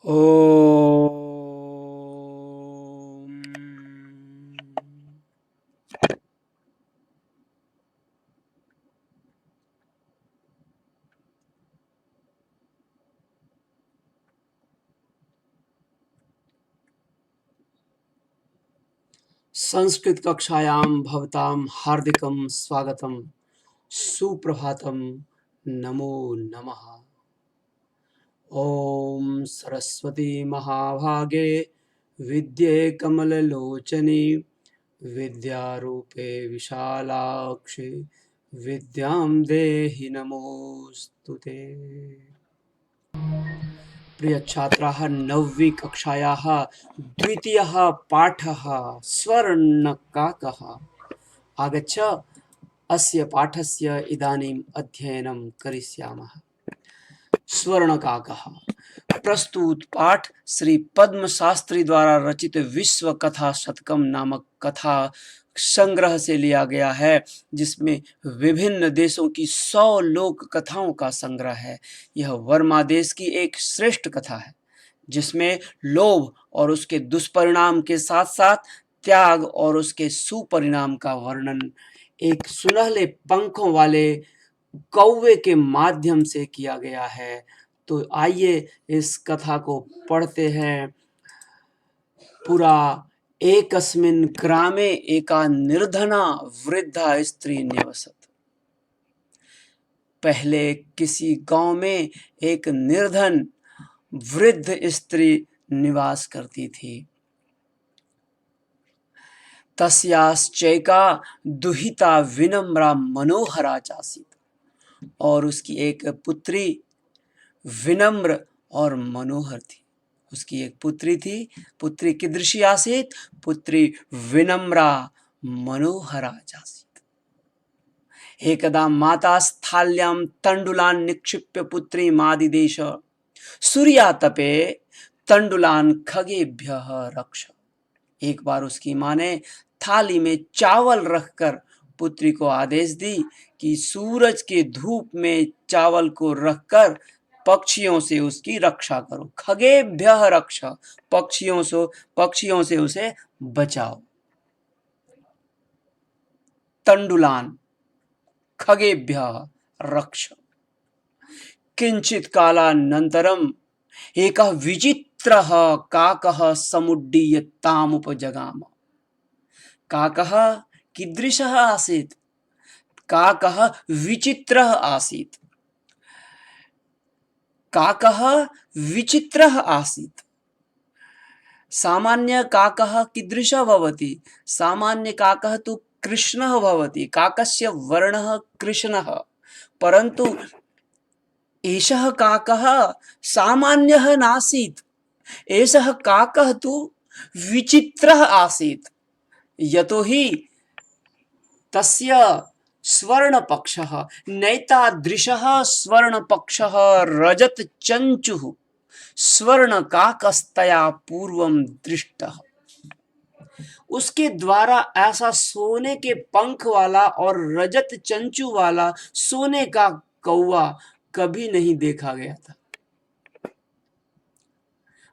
ओम। संस्कृत कक्षायां भवतां हार्दिकं स्वागतं। सुप्रभातं। नमो नमः। ओम सरस्वती महाभागे विद्ये कमललोचने विद्यारूपे विशालाक्षि विद्यां देहि नमोस्तुते। प्रिय छात्राः, नवमी कक्षायाः द्वितीयः पाठः स्वर्णकाकः। आगच्छ, अस्य पाठस्य इदानीम् अध्ययनं करिष्यामः। स्वर्णकाकः। प्रस्तुत पाठ श्री पद्म शास्त्री द्वारा रचित विश्व कथा शतकम नामक कथा संग्रह से लिया गया है, जिसमें विभिन्न देशों की 100 लोक कथाओं का संग्रह है। यह वर्मा देश की एक श्रेष्ठ कथा है, जिसमें लोभ और उसके दुष्परिणाम के साथ साथ त्याग और उसके सुपरिणाम का वर्णन एक सुनहले पंखों वाले कौवे के माध्यम से किया गया है। तो आइए इस कथा को पढ़ते हैं। पुरा एकस्मिन् ग्रामे एका निर्धना वृद्धा स्त्री निवसत। पहले किसी गांव में एक निर्धन वृद्ध स्त्री निवास करती थी। तस्याश्चैका दुहिता विनम्रा मनोहरा चासीत। और उसकी एक पुत्री विनम्र और मनोहर थी। उसकी एक पुत्री थी। पुत्री कीदृशी आसीत? पुत्री विनम्रा मनोहरा चासीत। एकदा माता स्थाल्यां तण्डुलान् निक्षिप्य पुत्रीमादिदेश सूर्यातपे तण्डुलान् खगेभ्यः रक्ष। एक बार उसकी माँ ने थाली में चावल रखकर पुत्री को आदेश दी कि सूरज के धूप में चावल को रखकर पक्षियों से उसकी रक्षा करो। खगेभ्यः रक्ष, पक्षियों से उसे बचाओ। तण्डुलान् खगेभ्यः रक्ष। किंचित कालानन्तरम् एकः विचित्रः काकः समुड्डीय तामुपजगाम। काकः कीदृशः आसीत्? काकः विचित्रः आसीत्। काकः विचित्रः आसीत्। सामान्य काकः कीदृशः भवति? सामान्य काकः तु कृष्णः भवति। काकस्य वर्णः कृष्णः। परन्तु एषः काकः सामान्यः नासीत्। एषः काकः तु विचित्रः आसीत्। यतोहि तस्य स्वर्णपक्षः, नैतादृशः स्वर्णपक्षः रजतचञ्चुः स्वर्णकाकस्तया पूर्वं दृष्टः। उसके द्वारा ऐसा सोने के पंख वाला और रजत चंचू वाला सोने का कौवा कभी नहीं देखा गया था।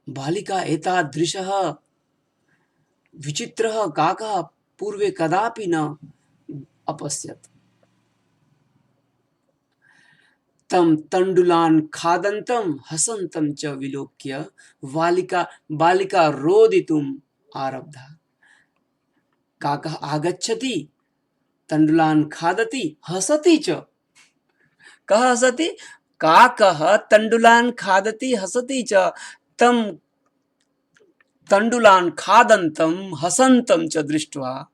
बालिका एतादृशः विचित्रः काकः पूर्वे कदापि न अपश्यत्। तं तण्डुलान् खादन्तं हसन्तं च विलोक्य बालिका रोदितुम् आरब्धा। काकः आगच्छति, तण्डुलान् खादति, हसति च। कः हसति? काकः तण्डुलान् खादति, हसति च। तं तण्डुलान् खादन्तं हसन्तं च दृष्ट्वा,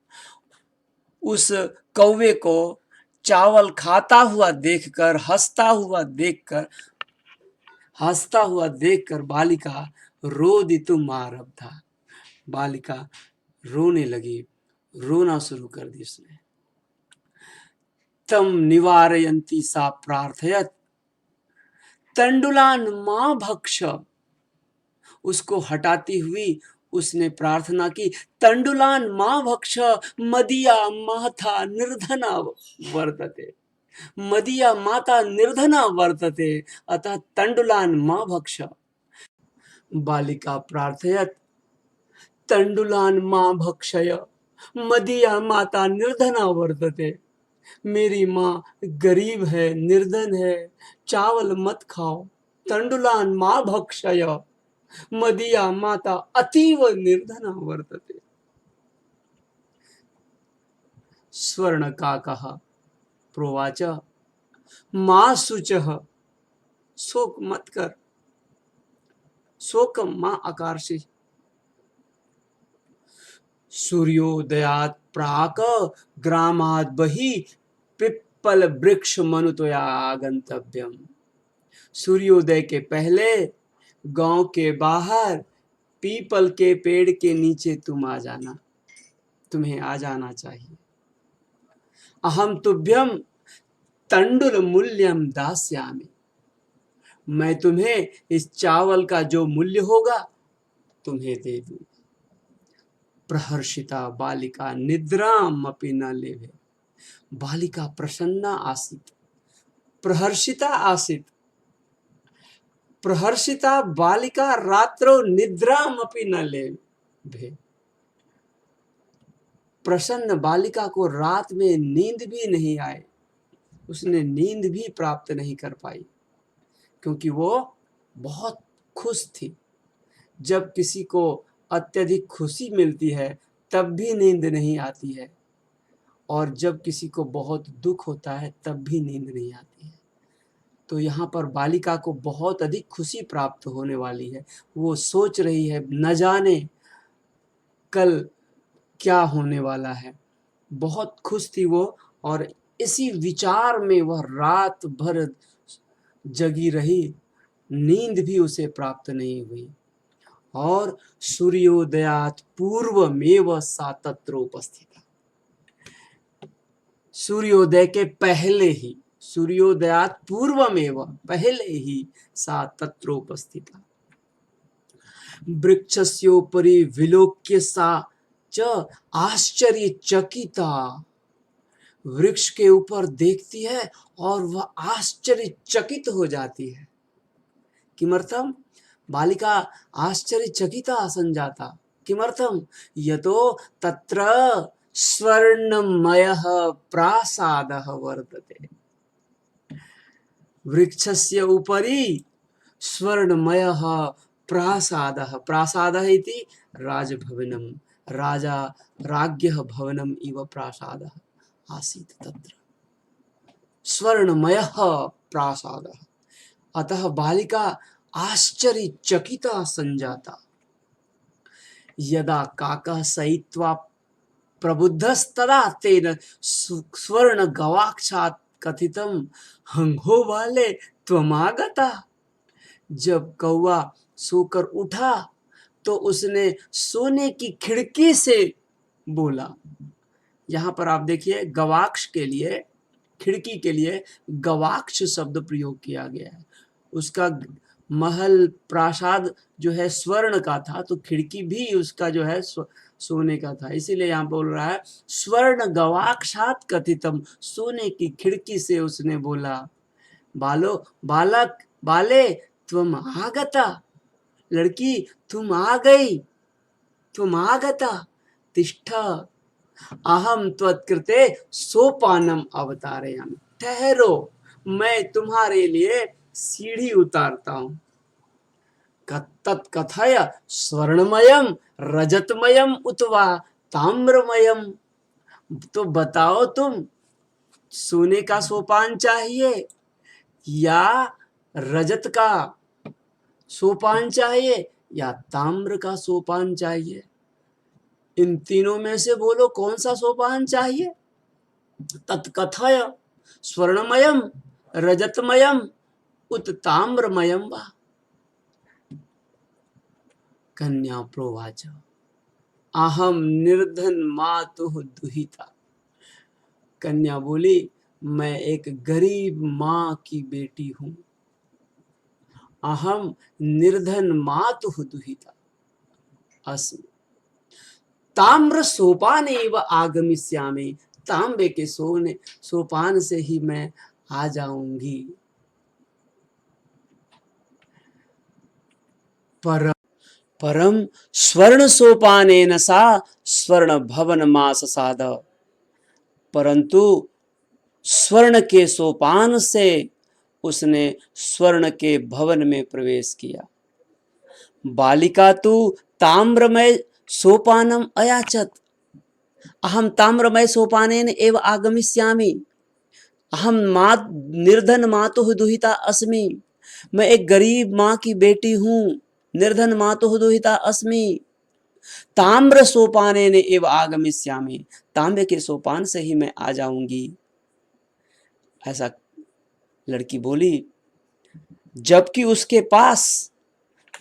उस कौवे को चावल खाता हुआ देखकर, हंसता हुआ देखकर बालिका रोदितुम् आरब्धा। बालिका रोने लगी, रोना शुरू कर दी उसने। तम निवारयन्ती सा प्रार्थयत तण्डुलान् मा भक्ष। उसको हटाती हुई उसने प्रार्थना की, तण्डुलान् मा भक्ष, मदीया माता निर्धना वर्तते। मदीया माता निर्धना वर्तते, अतः तण्डुलान् मा भक्ष। बालिका प्रार्थयत तंडुलान माँ भक्षय मदीया माता निर्धना वर्तते। मेरी माँ गरीब है, निर्धन है, चावल मत खाओ। तंडुलान माँ भक्षय मदीया माता अतीव निर्धना वर्तते। स्वर्णकाकः प्रोवाच माँ शुचः, शोक मत कर, शोकम माँ आकर्षि। सूर्योदयात् प्राक ग्रामात् बहि पिप्पल वृक्ष मनुतया आगंतव्यम। सूर्योदय के पहले गांव के बाहर पीपल के पेड़ के नीचे तुम आ जाना, तुम्हें आ जाना चाहिए। अहम तुभ्यम तंडुल मूल्यम दास्यामि, मैं तुम्हें इस चावल का जो मूल्य होगा तुम्हें दे दूंगा। प्रहर्षिता बालिका निद्राम अपि न लेभे। बालिका प्रसन्ना आसीत्, प्रहर्षिता आसीत्। प्रहर्षिता बालिका रात्रौ निद्राम अपि न लेभे। प्रसन्न बालिका को रात में नींद भी नहीं आए, उसने नींद भी प्राप्त नहीं कर पाई, क्योंकि वो बहुत खुश थी। जब किसी को अत्यधिक खुशी मिलती है तब भी नींद नहीं आती है, और जब किसी को बहुत दुख होता है तब भी नींद नहीं आती है। तो यहाँ पर बालिका को बहुत अधिक खुशी प्राप्त होने वाली है। वो सोच रही है न जाने कल क्या होने वाला है। बहुत खुश थी वो, और इसी विचार में वह रात भर जगी रही, नींद भी उसे प्राप्त नहीं हुई। और सूर्योदयात पूर्वमेव सा तत्र उपस्थिता। सूर्योदय के पहले ही, सूर्योदयात पूर्वमेव, पहले ही सा तत्र उपस्थिता। वृक्षस्योपरि विलोक्य सा च आश्चर्यचकिता। वृक्ष के ऊपर देखती है और वह आश्चर्यचकित हो जाती है। किमर्थम? बालिका आश्चर्यचकिता संजाता। किमर्थम? यतो तत्र स्वर्णमयः प्रासादः वर्तते। वृक्षस्य उपरि स्वर्णमयः प्रासादः, प्रासादः इति राजभवनं, राजा राज्ञः भवनम् इव प्रासादः आसीत् तत्र। स्वर्णमयः प्रासादः। अतः बालिका आश्चर्यचकिता संजाता। यदा काकः सयित्वा प्रबुद्धस्तदा तेन स्वर्ण गवाक्षात् कथितम् हंहो बाले त्वमागता। जब कौवा सोकर उठा तो उसने सोने की खिड़की से बोला। यहाँ पर आप देखिए, गवाक्ष के लिए, खिड़की के लिए गवाक्ष शब्द प्रयोग किया गया है। उसका महल प्रासाद जो है स्वर्ण का था, तो खिड़की भी उसका जो है सोने का था। इसीलिए यहाँ बोल रहा है स्वर्ण गवाक्षात कथितम, सोने की खिड़की से उसने बोला। बालो बालक बाले तुम आगता, लड़की तुम आ गई, तुम आगता तिष्ठ अहम त्वत्कृते सोपानम अवतारयामि। ठहरो, मैं तुम्हारे लिए सीढ़ी उतारता हूं। तत्कथय स्वर्णमयम रजतमयम उतवा ताम्रमयम। तो बताओ, तुम सोने का सोपान चाहिए या रजत का सोपान चाहिए या ताम्र का सोपान चाहिए? इन तीनों में से बोलो कौन सा सोपान चाहिए? तत्कथय स्वर्णमयम रजतमयम उत ताम्रमयम वा। कन्या प्रोवाच अहम निर्धन मातुः दुहिता। कन्या बोली, मैं एक गरीब माँ की बेटी हूँ। अहम निर्धन मातुः दुहिता अस्मि। ताम्र सोपान एव आगमिष्यामि। तांबे के सोपान से ही मैं आ जाऊंगी। पर परम स्वर्ण सोपानेन सा स्वर्ण भवन मास साध। परंतु स्वर्ण के सोपान से उसने स्वर्ण के भवन में प्रवेश किया। बालिका तु ताम्रमय सोपानम अयाचत। अहम ताम्रमय सोपानेन एव आगमिष्यामि। अहम निर्धन मातुः दुहिता अस्मि। मैं एक गरीब माँ की बेटी हूँ, निर्धन मातुः दुहिता अस्मि। ताम्र सोपानेन एव आगमिष्यामि। तांबे के सोपान से ही मैं आ जाऊंगी। ऐसा लड़की बोली, जबकि उसके पास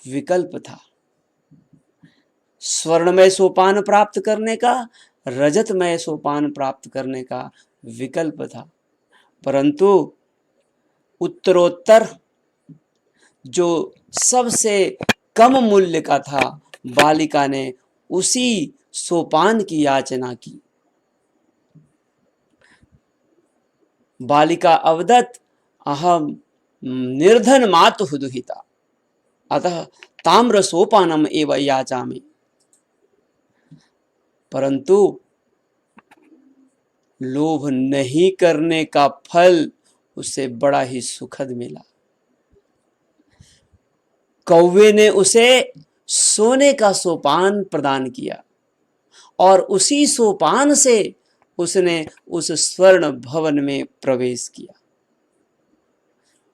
विकल्प था, स्वर्णमय सोपान प्राप्त करने का, रजतमय सोपान प्राप्त करने का विकल्प था। परंतु उत्तरोत्तर जो सबसे कम मूल्य का था, बालिका ने उसी सोपान की याचना की। बालिका अवदत् अहम निर्धन मातुः दुहिता अतः ताम्र सोपानम एव याचामि। परंतु लोभ नहीं करने का फल उसे बड़ा ही सुखद मिला। कौवे ने उसे सोने का सोपान प्रदान किया और उसी सोपान से उसने उस स्वर्ण भवन में प्रवेश किया।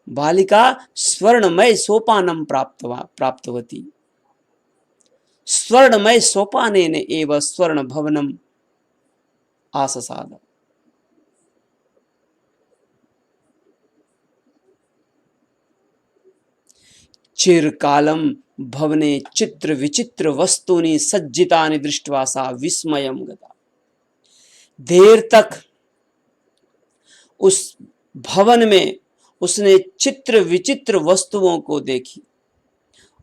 बालिका स्वर्णमय सोपानम प्राप्तवती। स्वर्णमय सोपानेन एव स्वर्ण भवनम आससाद। चिरकालं भवने चित्र विचित्र वस्तूनि सज्जितानि दृष्ट्वा सा विस्मयं गता। देर तक उस भवन में उसने चित्र विचित्र वस्तुओं को देखी।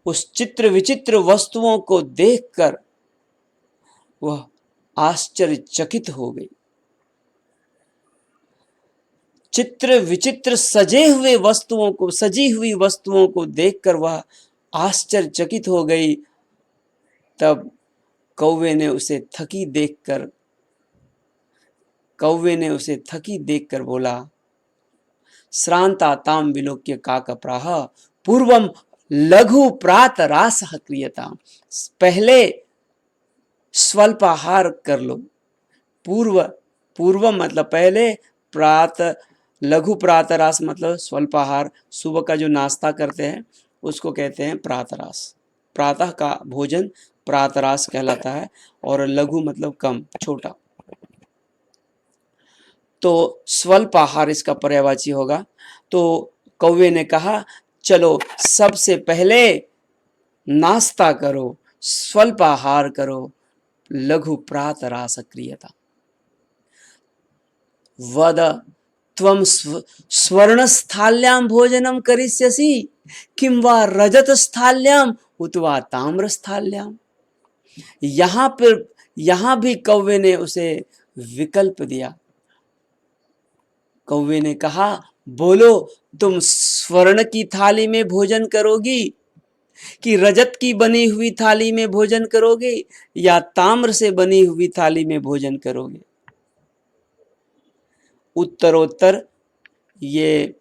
उस चित्र विचित्र वस्तुओं को देखकर वह आश्चर्यचकित हो गई। चित्र विचित्र सजी हुई वस्तुओं को देखकर वह आश्चर्यचकित हो गई। तब कौवे ने उसे थकी देखकर बोला, श्रांता ताम विलोक्य काकप्राह पूर्वम लघु प्रात रासः क्रियताम। पहले स्वल्पाहार कर लो। पूर्व मतलब पहले, प्रात लघु प्रातरास मतलब स्वल्पाहार। सुबह का जो नाश्ता करते हैं उसको कहते हैं प्रातरास। प्रातः का भोजन प्रातरास कहलाता है और लघु मतलब कम, छोटा। तो स्वल्पाहार इसका पर्यायवाची होगा। तो कौवे ने कहा, चलो सबसे पहले नाश्ता करो, स्वल्पाहार करो, लघु प्रातरास क्रियता। वद त्वं स्वर्णस्थाल्यां भोजनं करिष्यसि किं वा रजतस्थाल्यां उतवा ताम्रस्थाल्यां। यहाँ भी कौवे ने उसे विकल्प दिया। कौवे ने कहा, बोलो तुम स्वर्ण की थाली में भोजन करोगी कि रजत की बनी हुई थाली में भोजन करोगे या ताम्र से बनी हुई थाली में भोजन करोगे। उत्तरोत्तर ये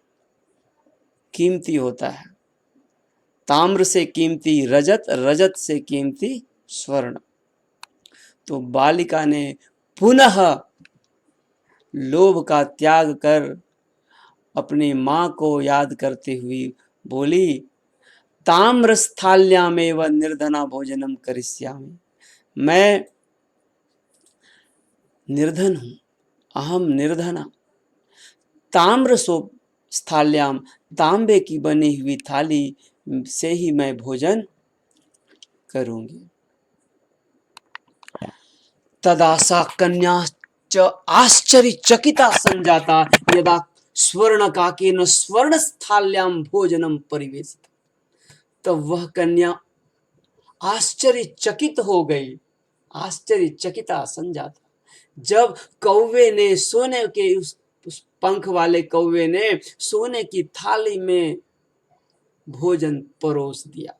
कीमती होता है। ताम्र से कीमती रजत, रजत से कीमती स्वर्ण। तो बालिका ने पुनः लोभ का त्याग कर अपनी माँ को याद करते हुए बोली, ताम्रस्थाल्यामेव निर्धना भोजनम करिष्यामि। मैं निर्धन हूँ, अहम निर्धना। ताम्र स्थाल्याम, तांबे की बनी हुई थाली से ही मैं भोजन करूंगी। तदा सा कन्या च आश्चर्यचकिता संजाता यदा स्वर्णकाकेन स्वर्णस्थाल्याम भोजनम परिवेशित। तब वह कन्या आश्चर्यचकित हो गई, आश्चर्यचकिता संजाता, जब कौवे ने सोने के उस पंख वाले कौवे ने सोने की थाली में भोजन परोस दिया।